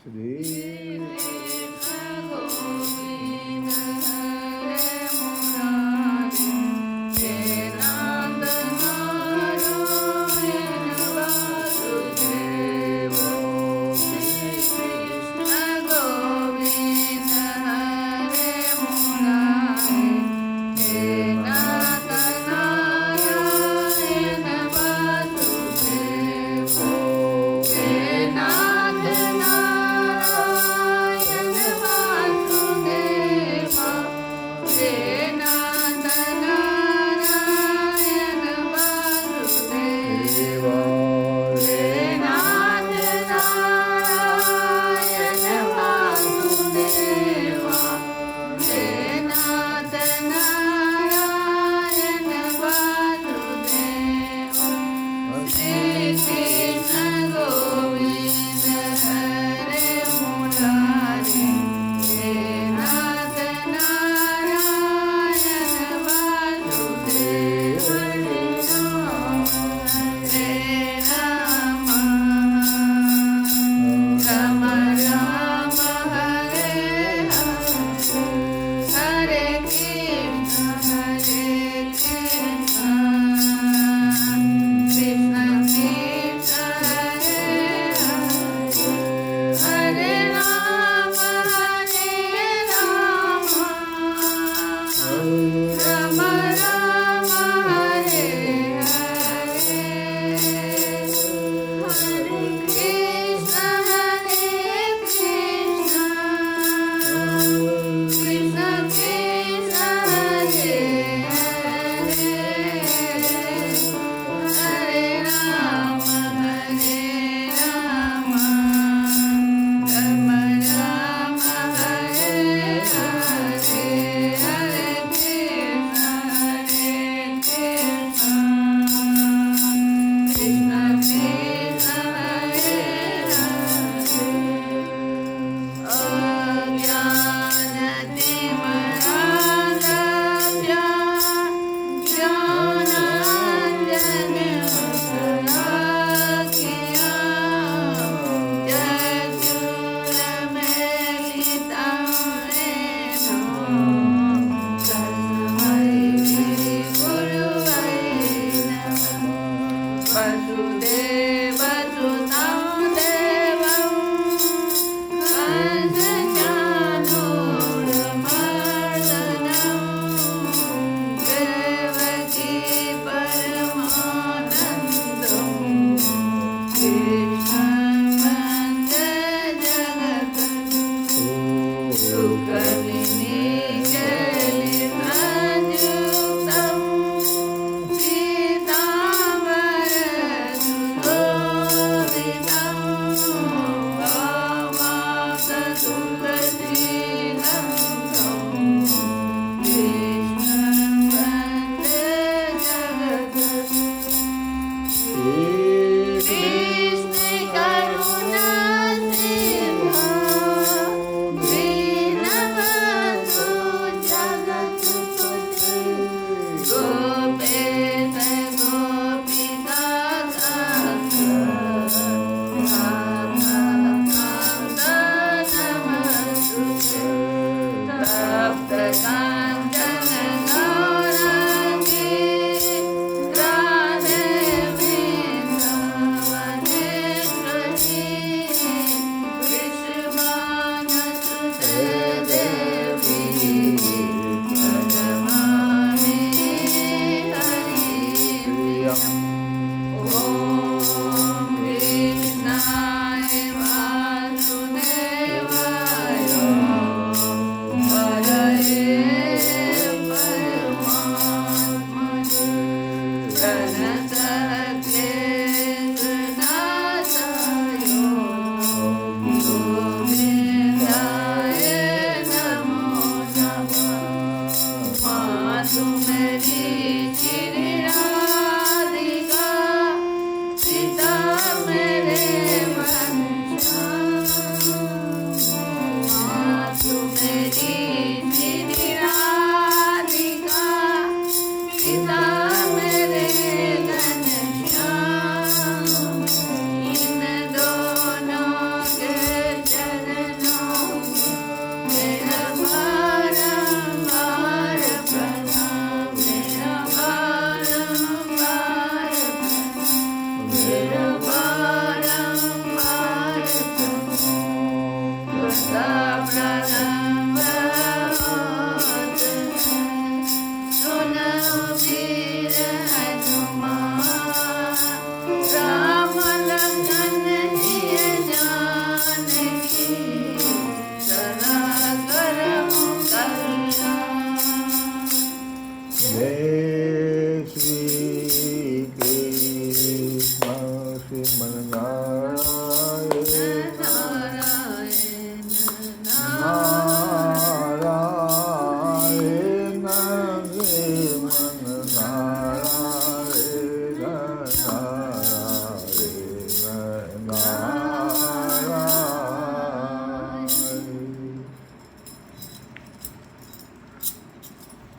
श्री गोविंद हरे मुरारी हे नाथ नारायण वासुदेव श्री कृष्ण गोविंद हरे मुरारी हे नाथ नारायण वासुदेव हे नाथ नारायण वासुदेव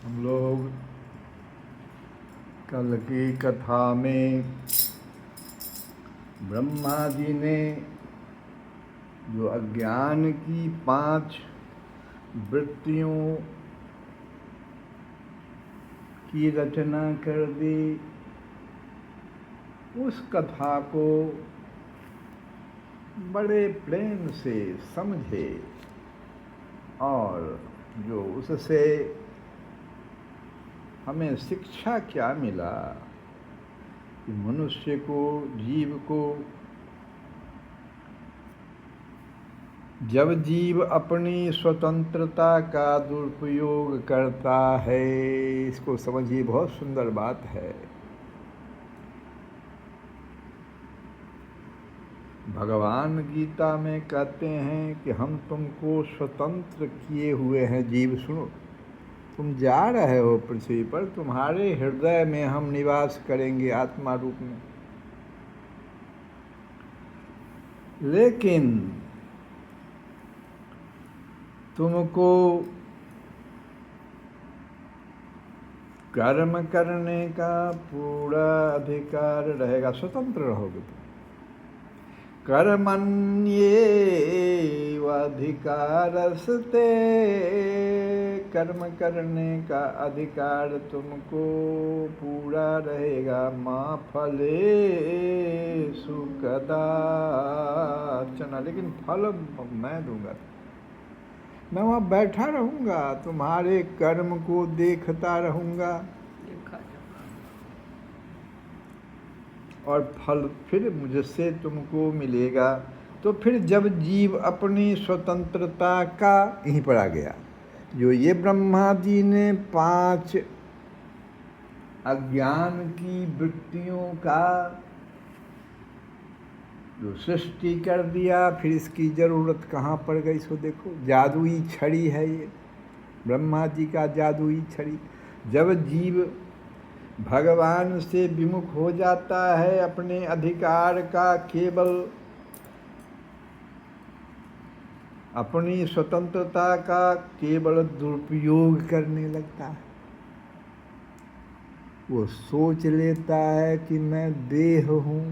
हम लोग कल की कथा में ब्रह्मा जी ने जो अज्ञान की 5 वृत्तियों की रचना कर दी, उस कथा को बड़े प्रेम से समझे और जो उससे हमें शिक्षा क्या मिला कि मनुष्य को, जीव को, जब जीव अपनी स्वतंत्रता का दुरुपयोग करता है, इसको समझिए, बहुत सुंदर बात है। भगवान गीता में कहते हैं कि हम तुमको स्वतंत्र किए हुए हैं जीव। सुनो, तुम जा रहे हो पृथ्वी पर, तुम्हारे हृदय में हम निवास करेंगे आत्मा रूप में, लेकिन तुमको कर्म करने का पूरा अधिकार रहेगा, स्वतंत्र रहोगे तुम। कर्मण्येव अधिकारस्ते, कर्म करने का अधिकार तुमको पूरा रहेगा। मा फलेषु कदाचन, लेकिन फल मैं दूंगा। मैं वहाँ बैठा रहूँगा, तुम्हारे कर्म को देखता रहूँगा और फल फिर मुझसे तुमको मिलेगा। तो फिर जब जीव अपनी स्वतंत्रता का, यहीं पर आ गया, जो ये ब्रह्मा जी ने 5 अज्ञान की वृत्तियों का जो सृष्टि कर दिया, फिर इसकी ज़रूरत कहाँ पड़ गई। सो देखो, जादुई छड़ी है ये, ब्रह्मा जी का जादुई छड़ी। जब जीव भगवान से विमुख हो जाता है, अपने अधिकार का केवल अपनी स्वतंत्रता का केवल दुरुपयोग करने लगता है, वो सोच लेता है कि मैं देह हूँ,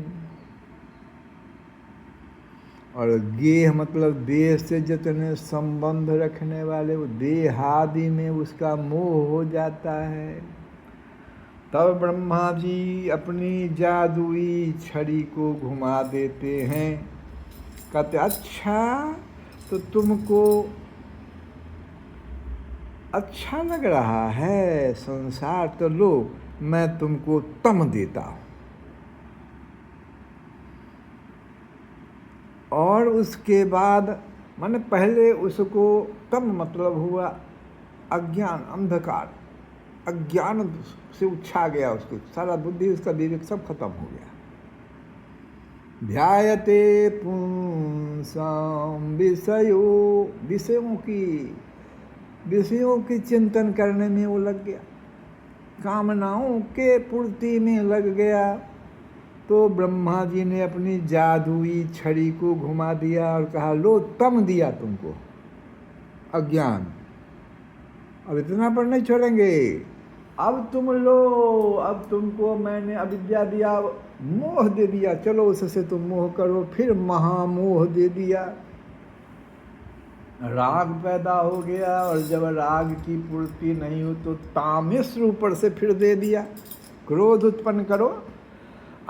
और गेह मतलब देह से जितने संबंध रखने वाले, वो देह आदि में उसका मोह हो जाता है। तब ब्रह्मा जी अपनी जादुई छड़ी को घुमा देते हैं, कहते अच्छा तो तुमको अच्छा लग रहा है संसार, तो लो मैं तुमको तम देता हूँ। और उसके बाद माने पहले उसको तम मतलब हुआ अज्ञान, अंधकार, अज्ञान से उछा गया, उसको सारा बुद्धि, उसका विवेक सब खत्म हो गया। ध्यायते पुंसाम विषयों की चिंतन करने में वो लग गया, कामनाओं के पूर्ति में लग गया। तो ब्रह्मा जी ने अपनी जादुई छड़ी को घुमा दिया और कहा लो तम दिया तुमको, अज्ञान, अब इतना पर नहीं छोड़ेंगे, अब तुम लो, अब तुमको मैंने अविद्या दिया, मोह दे दिया, चलो उससे तुम मोह करो। फिर महामोह दे दिया, राग पैदा हो गया, और जब राग की पूर्ति नहीं हो तो तामिश्र ऊपर से फिर दे दिया, क्रोध उत्पन्न करो।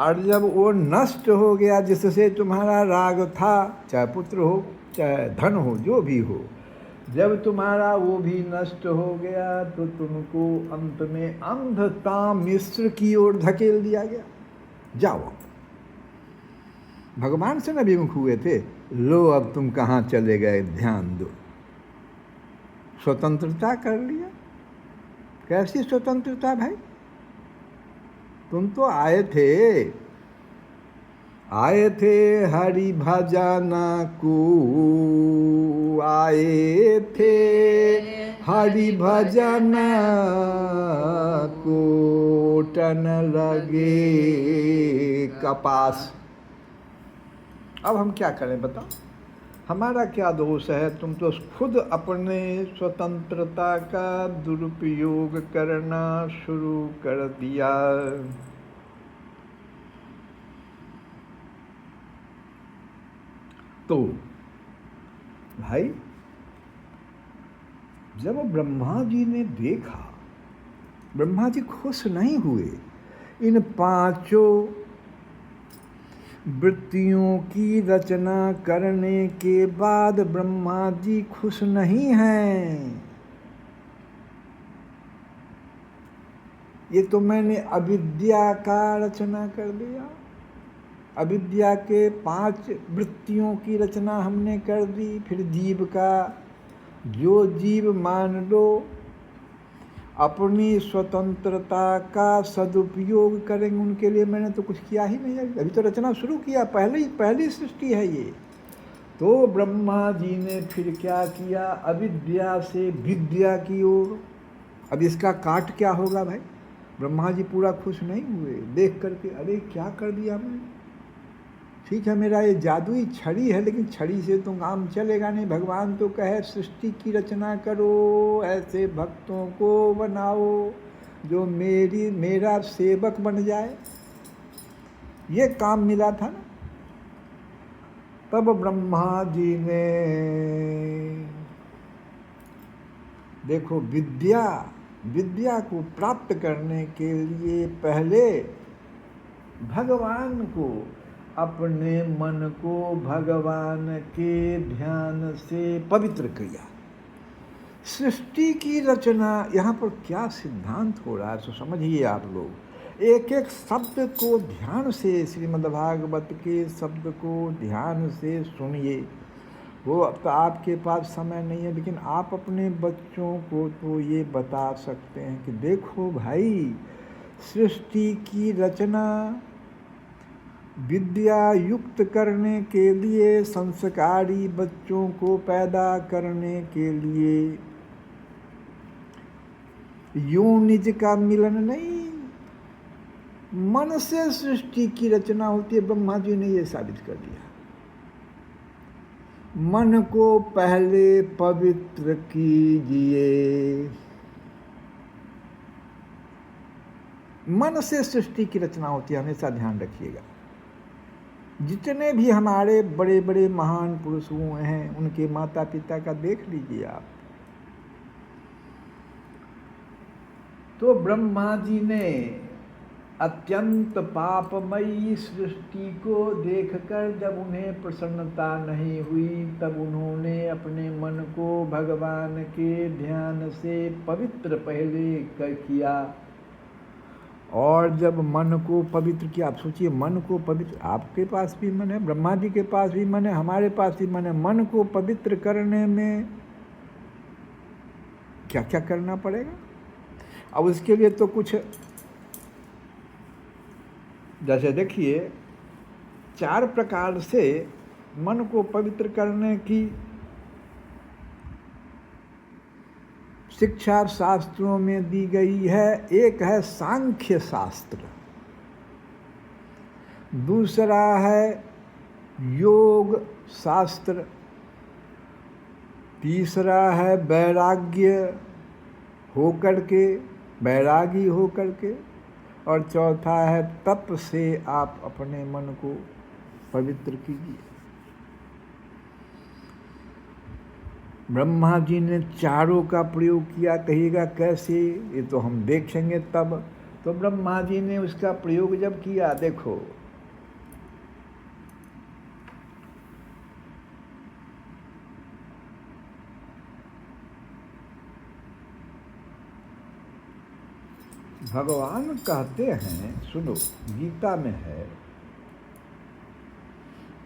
और जब वो नष्ट हो गया जिससे तुम्हारा राग था, चाहे पुत्र हो चाहे धन हो, जो भी हो, जब तुम्हारा वो भी नष्ट हो गया तो तुमको अंत में अंधता मिस्र की ओर धकेल दिया गया। जाओ, भगवान से न विमुख हुए थे, लो अब तुम कहाँ चले गए, ध्यान दो। स्वतंत्रता कर लिया। कैसी स्वतंत्रता भाई? तुम तो आए थे हरि भजना को, आए थे हरि भजना को, टन लगे कपास। अब हम क्या करें बताओ? हमारा क्या दोष है? तुम तो खुद अपने स्वतंत्रता का दुरुपयोग करना शुरू कर दिया। तो भाई, जब ब्रह्मा जी ने देखा, ब्रह्मा जी खुश नहीं हुए। इन पांचों वृत्तियों की रचना करने के बाद ब्रह्मा जी खुश नहीं हैं। ये तो मैंने अविद्या का रचना कर दिया। अविद्या के 5 वृत्तियों की रचना हमने कर दी। फिर जीव का, जो जीव मान लो अपनी स्वतंत्रता का सदुपयोग करेंगे, उनके लिए मैंने तो कुछ किया ही नहीं। अभी तो रचना शुरू किया, पहली सृष्टि है ये। तो ब्रह्मा जी ने फिर क्या किया? अविद्या से विद्या की ओर। अब इसका काट क्या होगा भाई? ब्रह्मा जी पूरा खुश नहीं हुए देख करके, अरे क्या कर दिया मैंने। ठीक है, मेरा ये जादुई छड़ी है, लेकिन छड़ी से तो काम चलेगा नहीं। भगवान तो कहे सृष्टि की रचना करो, ऐसे भक्तों को बनाओ जो मेरा सेवक बन जाए। ये काम मिला था ना। तब ब्रह्मा जी ने देखो, विद्या को प्राप्त करने के लिए पहले भगवान को, अपने मन को भगवान के ध्यान से पवित्र किया। सृष्टि की रचना, यहाँ पर क्या सिद्धांत हो रहा है तो समझिए आप लोग। एक एक शब्द को ध्यान से, श्रीमद्भागवत के शब्द को ध्यान से सुनिए। वो अब तो आपके पास समय नहीं है, लेकिन आप अपने बच्चों को तो ये बता सकते हैं कि देखो भाई, सृष्टि की रचना विद्या युक्त करने के लिए, संस्कारी बच्चों को पैदा करने के लिए योनिज का मिलन नहीं, मन से सृष्टि की रचना होती है। ब्रह्मा जी ने ये साबित कर दिया। मन को पहले पवित्र कीजिए। मन से सृष्टि की रचना होती है, हमेशा ध्यान रखिएगा। जितने भी हमारे बड़े बड़े महान पुरुष हुए हैं, उनके माता पिता का देख लीजिए आप। तो ब्रह्मा जी ने अत्यंत पापमयी सृष्टि को देखकर जब उन्हें प्रसन्नता नहीं हुई, तब उन्होंने अपने मन को भगवान के ध्यान से पवित्र पहले किया। और जब मन को पवित्र किया, आप सोचिए, मन को पवित्र, आपके पास भी मन है, ब्रह्मा जी के पास भी मन है, हमारे पास भी मन है। मन को पवित्र करने में क्या क्या करना पड़ेगा? अब उसके लिए तो कुछ, जैसे देखिए, 4 प्रकार से मन को पवित्र करने की शिक्षा शास्त्रों में दी गई है। एक है सांख्य शास्त्र, दूसरा है योग शास्त्र, तीसरा है वैराग्य होकर के, वैरागी होकर के, और चौथा है तप से आप अपने मन को पवित्र कीजिए। ब्रह्मा जी ने चारों का प्रयोग किया। कहिएगा कैसे? ये तो हम देखेंगे तब। तो ब्रह्मा जी ने उसका प्रयोग जब किया, देखो भगवान कहते हैं, सुनो गीता में है,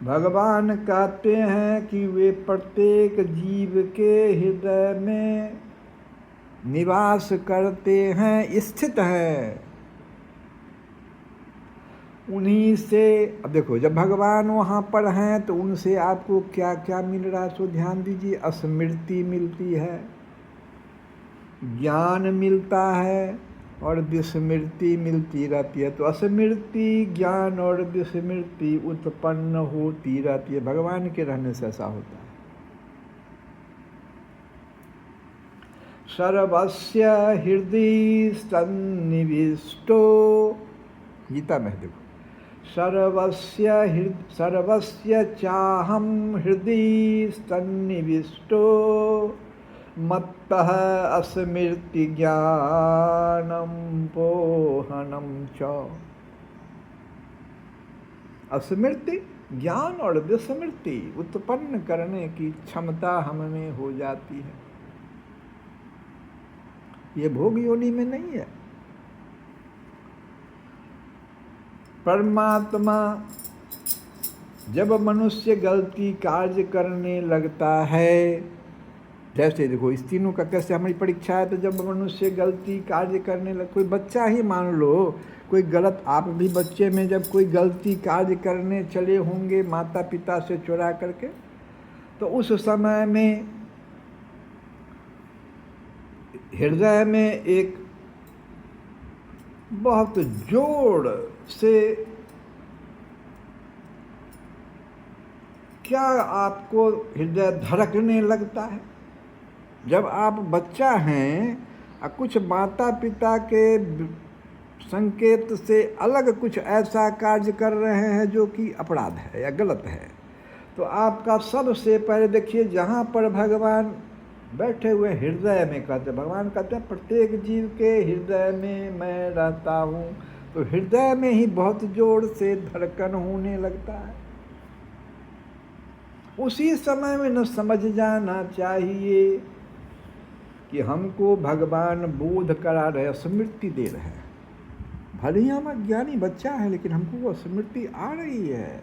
भगवान कहते हैं कि वे प्रत्येक जीव के हृदय में निवास करते हैं, स्थित हैं। उन्हीं से, अब देखो जब भगवान वहाँ पर हैं तो उनसे आपको क्या क्या मिल रहा है, सो ध्यान दीजिए। स्मृति मिलती है, ज्ञान मिलता है और विस्मृति मिलती रहती है। तो स्मृति, ज्ञान और विस्मृति उत्पन्न होती रहती है। भगवान के रहने से ऐसा होता है। सर्वस्य हृदय सन्निविष्टो, गीता में देखो, सर्वस्य चाहम हृदय सन्निविष्टो मत्तः स्मृति ज्ञानम पोहनम च। स्मृति, ज्ञान और विस्मृति उत्पन्न करने की क्षमता हमें हो जाती है। ये भोग योनि में नहीं है। परमात्मा जब मनुष्य गलती कार्य करने लगता है, जैसे देखो इस तीनों का कैसे हमारी परीक्षा है, तो जब मनुष्य गलती कार्य करने लग, कोई बच्चा ही मान लो कोई गलत, आप भी बच्चे में जब कोई गलती कार्य करने चले होंगे माता पिता से चुरा करके, तो उस समय में हृदय में एक बहुत जोर से क्या आपको हृदय धड़कने लगता है। जब आप बच्चा हैं और कुछ माता पिता के संकेत से अलग कुछ ऐसा कार्य कर रहे हैं जो कि अपराध है या गलत है, तो आपका सबसे पहले देखिए जहाँ पर भगवान बैठे हुए हृदय में, कहते भगवान कहते हैं प्रत्येक जीव के हृदय में मैं रहता हूँ। तो हृदय में ही बहुत जोर से धड़कन होने लगता है। उसी समय में न समझ जाना चाहिए कि हमको भगवान बोध करा रहे, स्मृति दे रहे हैं। भले ही हम अज्ञानी बच्चा है, लेकिन हमको वो स्मृति आ रही है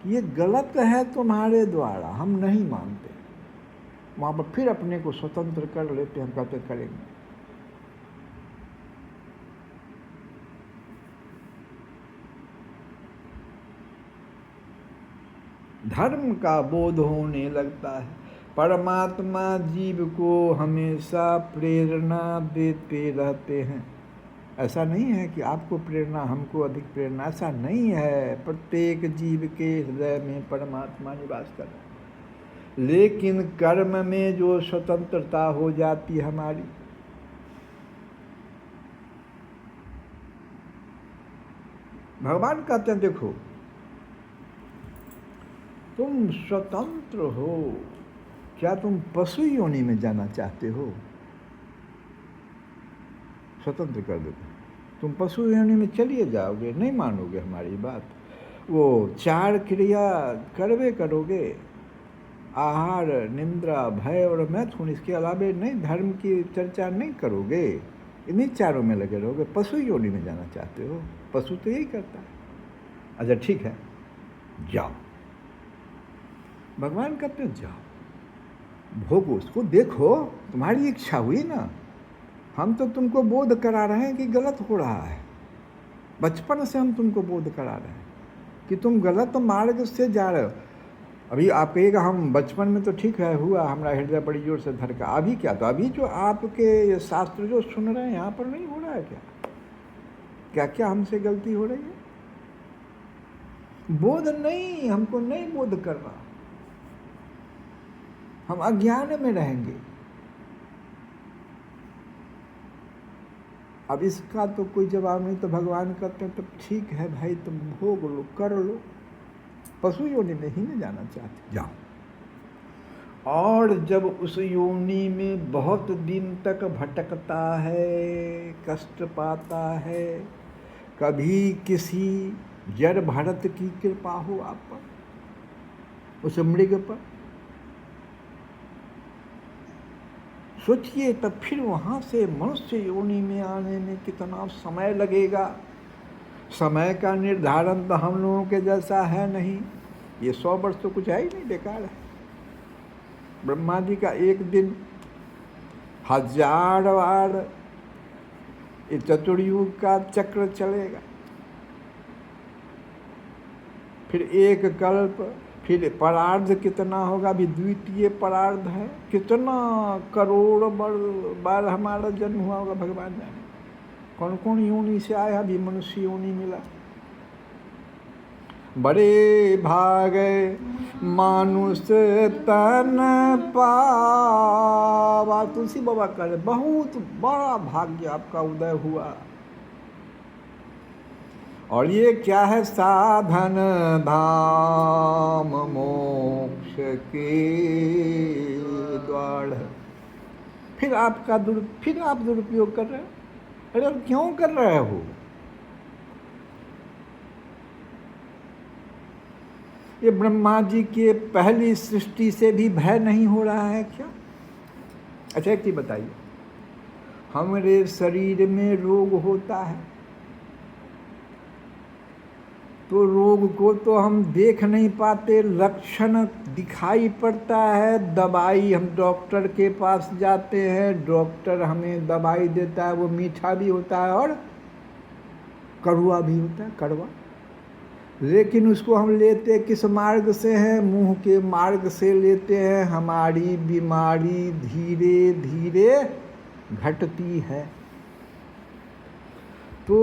कि ये गलत है तुम्हारे द्वारा, हम नहीं मानते। वहाँ पर फिर अपने को स्वतंत्र कर लेते हैं, हम कहते करेंगे। धर्म का बोध होने लगता है। परमात्मा जीव को हमेशा प्रेरणा देते रहते हैं। ऐसा नहीं है कि आपको प्रेरणा, हमको अधिक प्रेरणा, ऐसा नहीं है। प्रत्येक जीव के हृदय में परमात्मा निवास कर रहा है। लेकिन कर्म में जो स्वतंत्रता हो जाती है हमारी, भगवान कहते हैं देखो तुम स्वतंत्र हो। क्या तुम पशु योनि में जाना चाहते हो? स्वतंत्र कर देते, तुम पशु योनि में चलिए जाओगे, नहीं मानोगे हमारी बात। वो 4 क्रिया करवे करोगे, आहार, निंद्रा, भय और मैथुन, इसके अलावे नहीं, धर्म की चर्चा नहीं करोगे, इन्हीं चारों में लगे रहोगे। पशु योनि में जाना चाहते हो? पशु तो यही करता है। अच्छा ठीक है, जाओ। भगवान कहते हैं जाओ, भोगो, उसको देखो, तुम्हारी इच्छा हुई ना। हम तो तुमको बोध करा रहे हैं कि गलत हो रहा है। बचपन से हम तुमको बोध करा रहे हैं कि तुम गलत मार्ग से जा रहे हो। अभी आप कहिएगा हम बचपन में तो ठीक है हुआ, हमारा हृदय बड़ी जोर से धड़का। अभी क्या, तो अभी जो आपके शास्त्र जो सुन रहे हैं यहाँ पर नहीं हो रहा है क्या? क्या क्या हमसे गलती हो रही है? बोध नहीं, हमको नहीं बोध कर रहा, हम अज्ञान में रहेंगे। अब इसका तो कोई जवाब नहीं। तो भगवान कहते हैं तो ठीक है भाई, तुम भोग लो, कर लो, पशु योनि में ही नहीं जाना चाहते, जाओ। और जब उस योनि में बहुत दिन तक भटकता है, कष्ट पाता है, कभी किसी जड़ भरत की कृपा हो आप पर, उस मृग पर, सोचिए तब फिर वहाँ से मनुष्य योनि में आने में कितना समय लगेगा। समय का निर्धारण तो हम लोगों के जैसा है नहीं, ये 100 वर्ष तो कुछ है ही नहीं, बेकार है। ब्रह्मा जी का एक दिन 1000 बार ये चतुर्युग का चक्र चलेगा, फिर एक कल्प, फिर परार्ध कितना होगा, अभी द्वितीय परार्ध है, कितना करोड़ बार हमारा जन्म हुआ होगा भगवान जाने। कौन कौन योनि से आया, अभी मनुष्य योनि मिला। बड़े भागे मानुष तन पावा, तुलसी बाबा करे बहुत बड़ा भाग्य आपका उदय हुआ। और ये क्या है, साधन धाम मोक्ष के द्वार। फिर आप दुरुपयोग कर रहे हो। अरे अब क्यों कर रहे हो? ये ब्रह्मा जी के पहली सृष्टि से भी भय नहीं हो रहा है क्या? अच्छा एक चीज बताइए, हमारे शरीर में रोग होता है तो रोग को तो हम देख नहीं पाते, लक्षण दिखाई पड़ता है। दवाई, हम डॉक्टर के पास जाते हैं, डॉक्टर हमें दवाई देता है, वो मीठा भी होता है और कड़वा भी होता है, कड़वा। लेकिन उसको हम लेते किस मार्ग से हैं? मुंह के मार्ग से लेते हैं। हमारी बीमारी धीरे धीरे घटती है। तो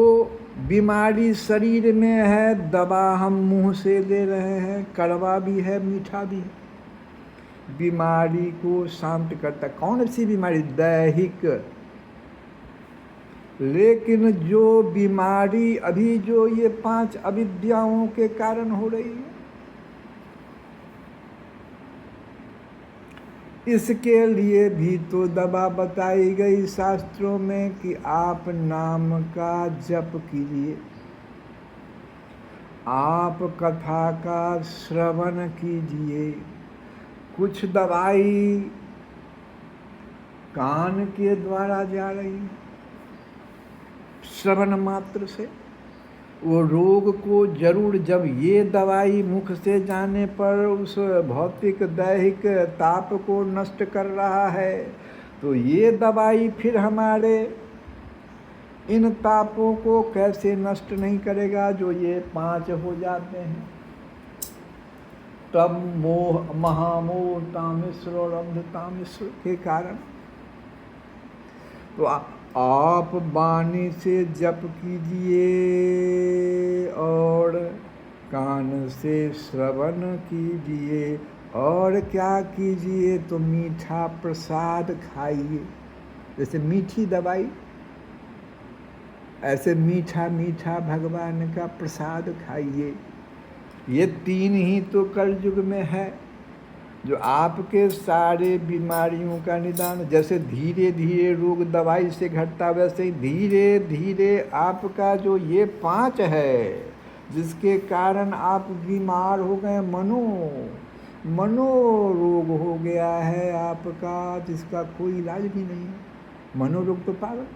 बीमारी शरीर में है, दवा हम मुंह से ले रहे हैं, कड़वा भी है, मीठा भी है। बीमारी को शांत करता कौन सी बीमारी? दैहिक। लेकिन जो बीमारी अभी जो ये 5 अविद्याओं के कारण हो रही है, इसके लिए भी तो दवा बताई गई शास्त्रों में कि आप नाम का जप कीजिए, आप कथा का श्रवण कीजिए। कुछ दवाई कान के द्वारा जा रही है, श्रवण मात्र से। वो रोग को जरूर, जब ये दवाई मुख से जाने पर उस भौतिक दैहिक ताप को नष्ट कर रहा है, तो ये दवाई फिर हमारे इन तापों को कैसे नष्ट नहीं करेगा जो ये 5 हो जाते हैं। तब मोह, महामोह, तामिश्र और अंधतामिश्र के कारण। तो आप वाणी से जप कीजिए और कान से श्रवण कीजिए, और क्या कीजिए तो मीठा प्रसाद खाइए। जैसे मीठी दवाई, ऐसे मीठा मीठा भगवान का प्रसाद खाइए। ये 3 ही तो कलयुग में है जो आपके सारे बीमारियों का निदान। जैसे धीरे धीरे रोग दवाई से घटता, वैसे ही धीरे धीरे आपका जो ये 5 है जिसके कारण आप बीमार हो गए, मनोरोग हो गया है आपका, जिसका कोई इलाज भी नहीं है। मनोरोग तो पागल,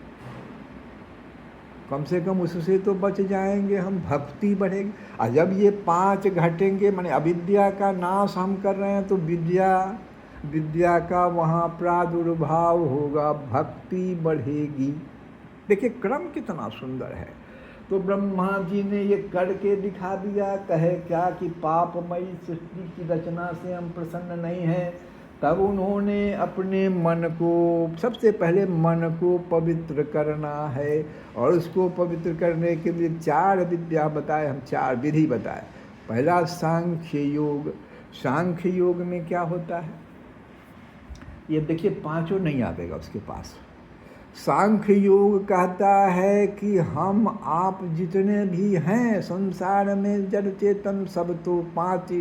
कम से कम उससे तो बच जाएंगे हम, भक्ति बढ़ेगी। और जब ये 5 घटेंगे, माने अविद्या का नाश हम कर रहे हैं, तो विद्या का वहाँ प्रादुर्भाव होगा, भक्ति बढ़ेगी। देखिए क्रम कितना सुंदर है। तो ब्रह्मा जी ने ये करके दिखा दिया। कहे क्या कि पापमयी सृष्टि की रचना से हम प्रसन्न नहीं हैं। तब उन्होंने अपने मन को, सबसे पहले मन को पवित्र करना है, और उसको पवित्र करने के लिए 4 विद्या बताए, हम 4 विधि बताए। पहला सांख्य योग। सांख्य योग में क्या होता है, ये देखिए 5 नहीं आएगा उसके पास। सांख्य योग कहता है कि हम आप जितने भी हैं संसार में, जड़ चेतन, सब तो 5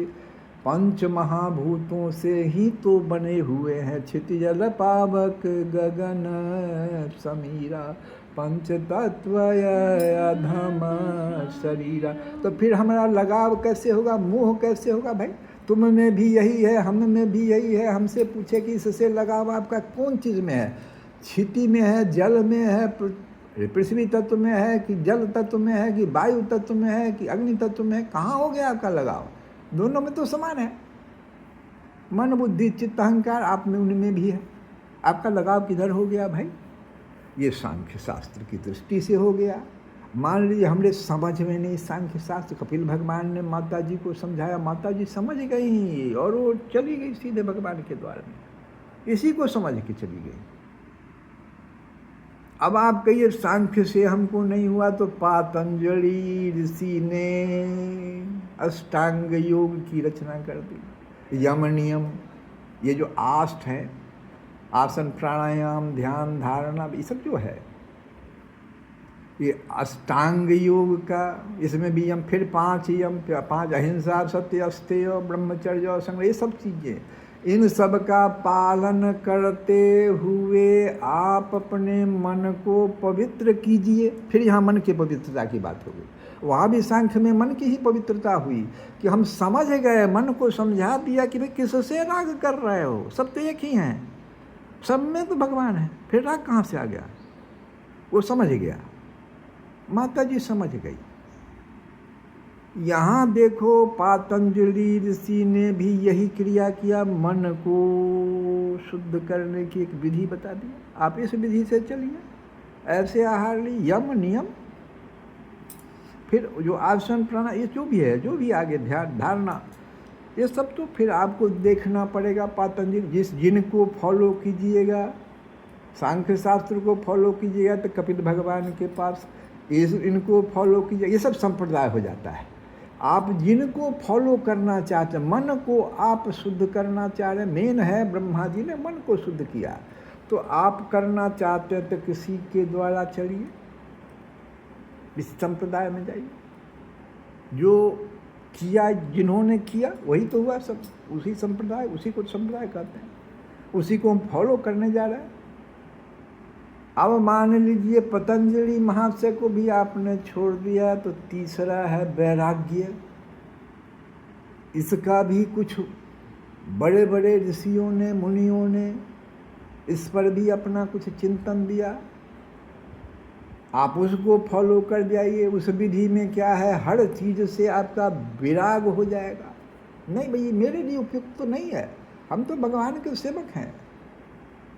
पंच महाभूतों से ही तो बने हुए हैं, क्षितिजल पावक गगन समीरा, पंच तत्व अधम शरीरा। तो फिर हमारा लगाव कैसे होगा, मोह कैसे होगा? भाई तुम में भी यही है, हम में भी यही है। हमसे पूछे कि इससे लगाव आपका कौन चीज़ में है? क्षिति में है, जल में है, पृथ्वी तत्व में है, कि जल तत्व में है, कि वायु तत्व में है, कि अग्नि तत्व में है? कहाँ हो गया आपका लगाव? दोनों में तो समान है। मन बुद्धि चित्त अहंकार आप में उनमें भी है। आपका लगाव किधर हो गया भाई? ये सांख्य शास्त्र की दृष्टि से हो गया। मान लीजिए हमने समझ में नहीं सांख्य शास्त्र, कपिल भगवान ने माता जी को समझाया, माता जी समझ गई और वो चली गई सीधे भगवान के द्वार में, इसी को समझ के चली गई। अब आप कहिए सांख्य से हमको नहीं हुआ, तो पातंजलि ऋषि ने अष्टांग योग की रचना कर दी। यम नियम, ये जो आष्ट है, आसन प्राणायाम ध्यान धारणा, ये सब जो है ये अष्टांग योग का, इसमें भी यम, फिर 5 यम, 5 अहिंसा सत्य अस्तेय ब्रह्मचर्य और संग्रह, ये सब चीज़ें, इन सब का पालन करते हुए आप अपने मन को पवित्र कीजिए। फिर यहाँ मन की पवित्रता की बात हो गई। वहाँ भी सांख्य में मन की ही पवित्रता हुई कि हम समझ गए, मन को समझा दिया कि भाई किससे राग कर रहे हो, सब तो एक ही हैं, सब में तो भगवान है, फिर राग कहाँ से आ गया? वो समझ गया, माता जी समझ गई। यहाँ देखो पातंजलि ऋषि ने भी यही क्रिया किया, मन को शुद्ध करने की एक विधि बता दी। आप इस विधि से चलिए, ऐसे आहार ली, यम नियम, फिर जो आसन प्राणायाम, ये जो भी है, जो भी आगे ध्यान धारणा, ये सब तो फिर आपको देखना पड़ेगा। पातंजलि जिनको फॉलो कीजिएगा, सांख्य शास्त्र को फॉलो कीजिएगा तो कपिल भगवान के पास, इनको फॉलो कीजिए, ये सब संप्रदाय हो जाता है। आप जिनको फॉलो करना चाहते हैं, मन को आप शुद्ध करना चाह रहे हैं, मेन है ब्रह्मा जी ने मन को शुद्ध किया, तो आप करना चाहते हैं तो किसी के द्वारा चलिए, इस संप्रदाय में जाइए। जो किया, जिन्होंने किया वही तो हुआ, सब उसी संप्रदाय, उसी को संप्रदाय कहते हैं, उसी को हम फॉलो करने जा रहे हैं। अब मान लीजिए पतंजलि महाशय को भी आपने छोड़ दिया, तो तीसरा है वैराग्य। इसका भी कुछ बड़े बड़े ऋषियों ने, मुनियों ने इस पर भी अपना कुछ चिंतन दिया। आप उसको फॉलो कर जाइए। उस विधि में क्या है, हर चीज़ से आपका विराग हो जाएगा। नहीं भाई, मेरे लिए उपयुक्त तो नहीं है, हम तो भगवान के सेवक हैं,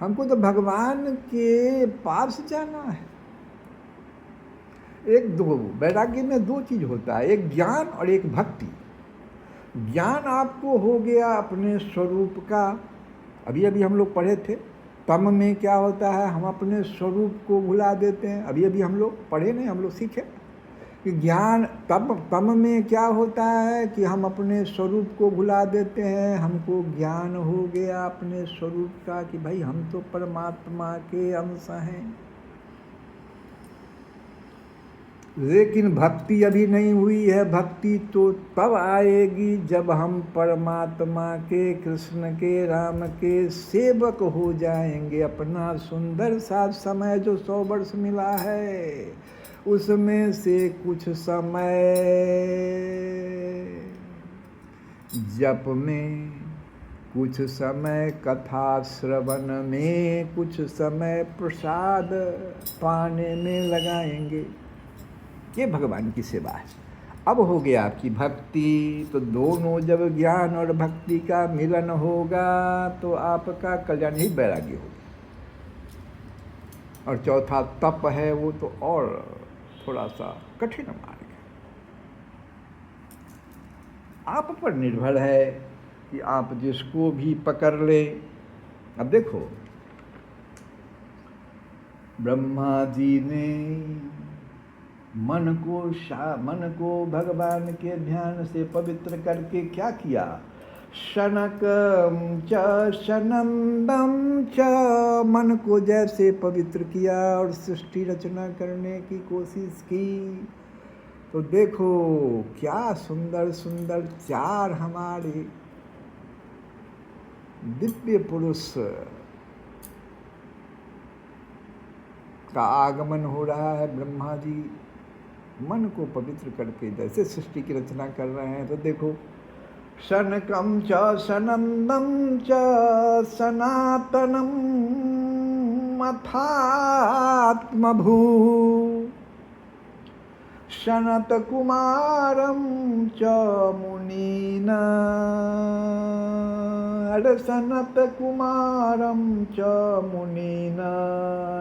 हमको तो भगवान के पास जाना है। एक दो वैराग्य में 2 चीज़ होता है, एक ज्ञान और एक भक्ति। ज्ञान आपको हो गया अपने स्वरूप का, अभी अभी हम लोग पढ़े थे, तम में क्या होता है, हम अपने स्वरूप को भुला देते हैं। अभी अभी हम लोग पढ़े नहीं, हम लोग सीखे कि ज्ञान तम में क्या होता है कि हम अपने स्वरूप को भुला देते हैं। हमको ज्ञान हो गया अपने स्वरूप का कि भाई हम तो परमात्मा के अंश हैं। लेकिन भक्ति अभी नहीं हुई है। भक्ति तो तब आएगी जब हम परमात्मा के, कृष्ण के, राम के सेवक हो जाएंगे। अपना सुंदर सा समय जो 100 वर्ष मिला है, उसमें से कुछ समय जप में, कुछ समय कथा श्रवण में, कुछ समय प्रसाद पाने में लगाएंगे। ये भगवान की सेवा है। अब हो गया आपकी भक्ति, तो दोनों जब ज्ञान और भक्ति का मिलन होगा तो आपका कल्याण ही वैराग्य होगा। और चौथा तप है, वो तो और थोड़ा सा कठिन मार्ग है। आप पर निर्भर है कि आप जिसको भी पकड़ ले। अब देखो, ब्रह्मा जी ने मन को भगवान के ध्यान से पवित्र करके क्या किया, शनकम च शनंदम च, मन को जैसे पवित्र किया और सृष्टि रचना करने की कोशिश की, तो देखो क्या सुंदर सुंदर 4 हमारे दिव्य पुरुष का आगमन हो रहा है। ब्रह्मा जी मन को पवित्र करके जैसे सृष्टि की रचना कर रहे हैं, तो देखो शनकम च सनंदम च सनातनम अथात्मभू शनत कुमारम च मुनीना, अरे सनत कुमारम च मुनीना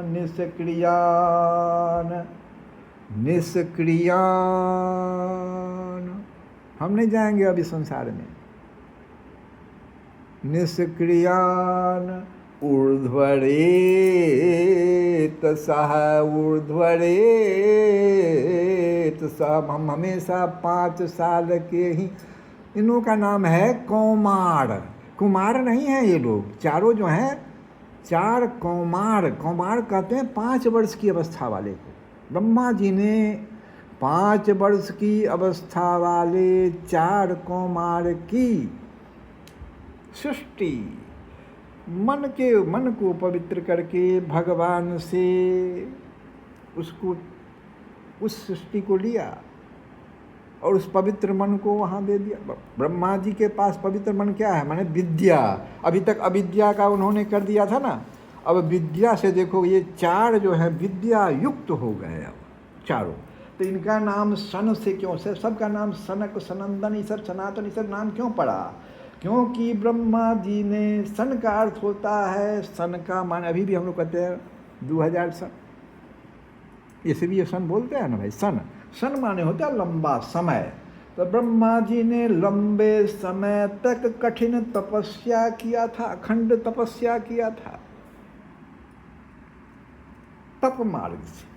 निष्क्रियान। हम नहीं जाएंगे अभी संसार में। निष्क्रियान ऊर्ध्वरेत सह ऊर्ध्वरेत सब। हम हमेशा 5 साल के ही, इनों का नाम है कौमार। कुमार नहीं है ये लोग, चारों जो हैं 4 कौमार। कौमार कहते हैं 5 वर्ष की अवस्था वाले को। ब्रह्मा जी ने 5 वर्ष की अवस्था वाले 4 कौमार की सृष्टि मन को पवित्र करके भगवान से उसको, उस सृष्टि को लिया और उस पवित्र मन को वहाँ दे दिया। ब्रह्मा जी के पास पवित्र मन क्या है? माने विद्या। अभी तक अविद्या का उन्होंने कर दिया था ना, अब विद्या से देखो ये 4 जो है विद्या युक्त हो गए अब चारों। तो इनका नाम सन से क्यों से, सबका नाम सनक सनंदन ये सब सनातन ये सब नाम क्यों पड़ा? क्योंकि ब्रह्मा जी ने, सन का अर्थ होता है, सन का मान अभी भी हम लोग कहते हैं 2000 सन, इसे भी ये सन बोलते हैं ना भाई। सन माने होता है लंबा समय। तो ब्रह्मा जी ने लंबे समय तक कठिन तपस्या किया था, अखंड तपस्या किया था तप मार्ग से।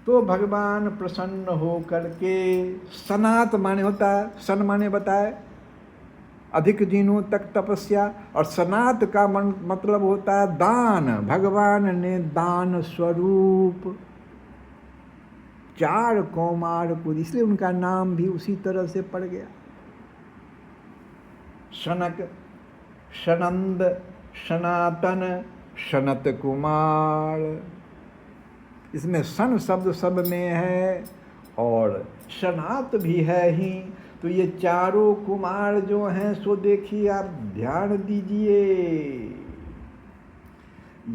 तो भगवान प्रसन्न हो करके, सनात माने होता है, सन माने बताए अधिक दिनों तक तपस्या, और सनात का मतलब होता है दान। भगवान ने दान स्वरूप 4 कौमार को, इसलिए उनका नाम भी उसी तरह से पड़ गया। शनक, सनंद, सनातन, सनत कुमार। इसमें सन शब्द सब में है और सनात भी है ही। तो ये चारों कुमार जो हैं सो देखिए आप ध्यान दीजिए,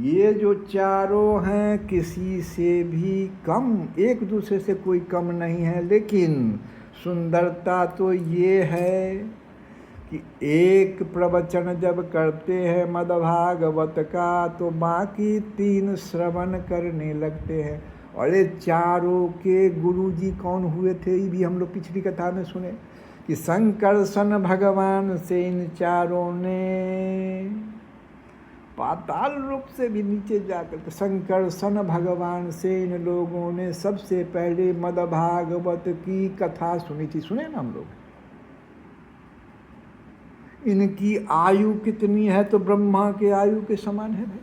ये जो चारों हैं किसी से भी कम, एक दूसरे से कोई कम नहीं है। लेकिन सुंदरता तो ये है कि एक प्रवचन जब करते हैं मद्भागवत का तो बाकी 3 श्रवण करने लगते हैं। और ये चारों के गुरु जी कौन हुए थे, ये भी हम लोग पिछली कथा में सुने कि संकर्षण भगवान से इन चारों ने पाताल रूप से भी नीचे जाकर, संकर्षण भगवान से इन लोगों ने सबसे पहले मद्भागवत की कथा सुनी थी। सुने ना हम लोग। इनकी आयु कितनी है? तो ब्रह्मा के आयु के समान है भाई।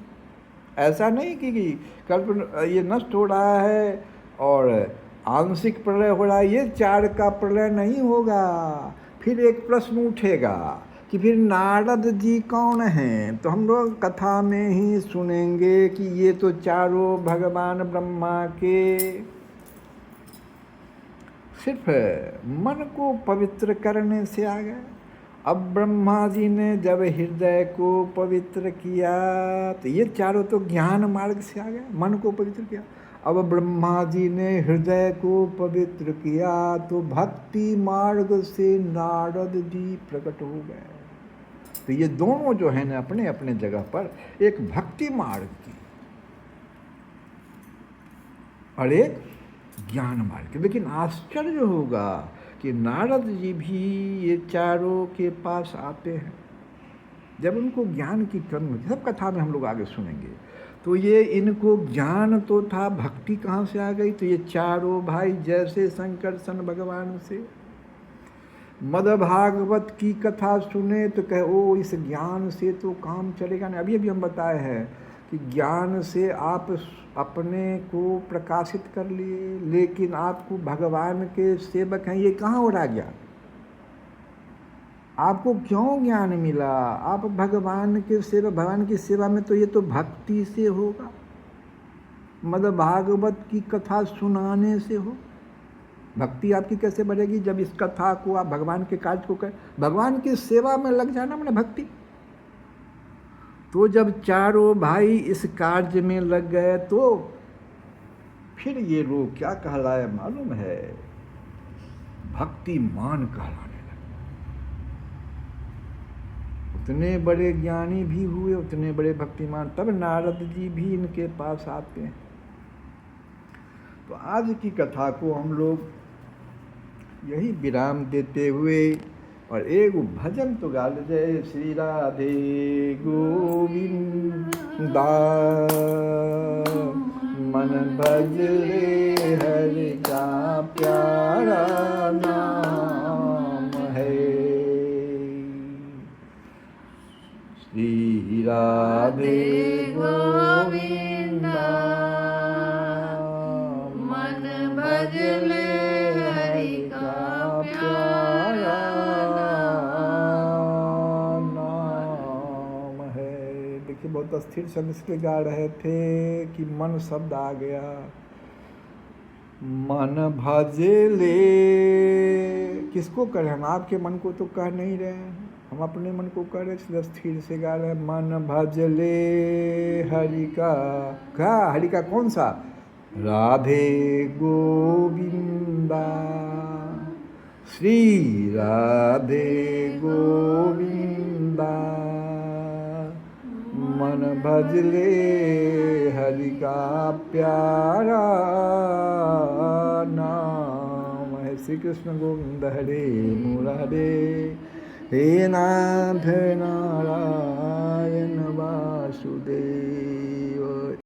ऐसा नहीं कि कल्प ये नष्ट हो रहा है और आंशिक प्रलय हो रहा है, ये 4 का प्रलय नहीं होगा। फिर एक प्रश्न उठेगा कि फिर नारद जी कौन हैं? तो हम लोग कथा में ही सुनेंगे कि ये तो चारों भगवान ब्रह्मा के सिर्फ मन को पवित्र करने से आ गए। अब ब्रह्मा जी ने जब हृदय को पवित्र किया तो ये चारों तो ज्ञान मार्ग से आ गए, मन को पवित्र किया। अब ब्रह्मा जी ने हृदय को पवित्र किया तो भक्ति मार्ग से नारद जी प्रकट हो गए। तो ये दोनों जो है ना अपने अपने जगह पर, एक भक्ति मार्ग की और एक ज्ञान मार्ग की। लेकिन आश्चर्य होगा कि नारद जी भी ये चारों के पास आते हैं जब उनको ज्ञान की कमी होती है। सब कथा में हम लोग आगे सुनेंगे। तो ये इनको ज्ञान तो था, भक्ति कहाँ से आ गई? तो ये चारों भाई जैसे संकर्षण भगवान से मद्भागवत की कथा सुने तो कहे ओ इस ज्ञान से तो काम चलेगा नहीं। अभी हम बताए हैं कि ज्ञान से आप अपने को प्रकाशित कर लिए, लेकिन आपको भगवान के सेवक हैं, ये कहाँ हो रहा ज्ञान? आपको क्यों ज्ञान मिला? आप भगवान की सेवा में तो ये तो भक्ति से होगा, मतलब भागवत की कथा सुनाने से हो। भक्ति आपकी कैसे बढ़ेगी? जब इस कथा को आप भगवान के कार्य को कर, भगवान की सेवा में लग जाना मैंने भक्ति। तो जब चारों भाई इस कार्य में लग गए तो फिर ये लोग क्या कहलाए मालूम है? भक्तिमान कहलाने लगे। उतने बड़े ज्ञानी भी हुए, उतने बड़े भक्तिमान। तब नारद जी भी इनके पास आते हैं। तो आज की कथा को हम लोग यही विराम देते हुए और एक भजन तो गा ले, जय श्री राधे गोविंदा मन भजले हरि का प्यारा नाम है। श्री राधे गोविंदा मन भजले हरि का प्यारा नाम है। देखिए बहुत अस्थिर शब्द इसलिए गा रहे थे कि मन शब्द आ गया। मन भजले किसको करें हम? आपके मन को तो कह नहीं रहे हैं, हम अपने मन को कह रहे, इसलिए स्थिर से गा रहे हैं। मन भजले हरि का हरि का कौन सा? राधे गोविंदा श्री राधे गोविंदा मन भजले हरि का प्यारा नाम है। श्री कृष्ण गोविंद हरे मुरारे, हे नाथ नारायण वासुदेव।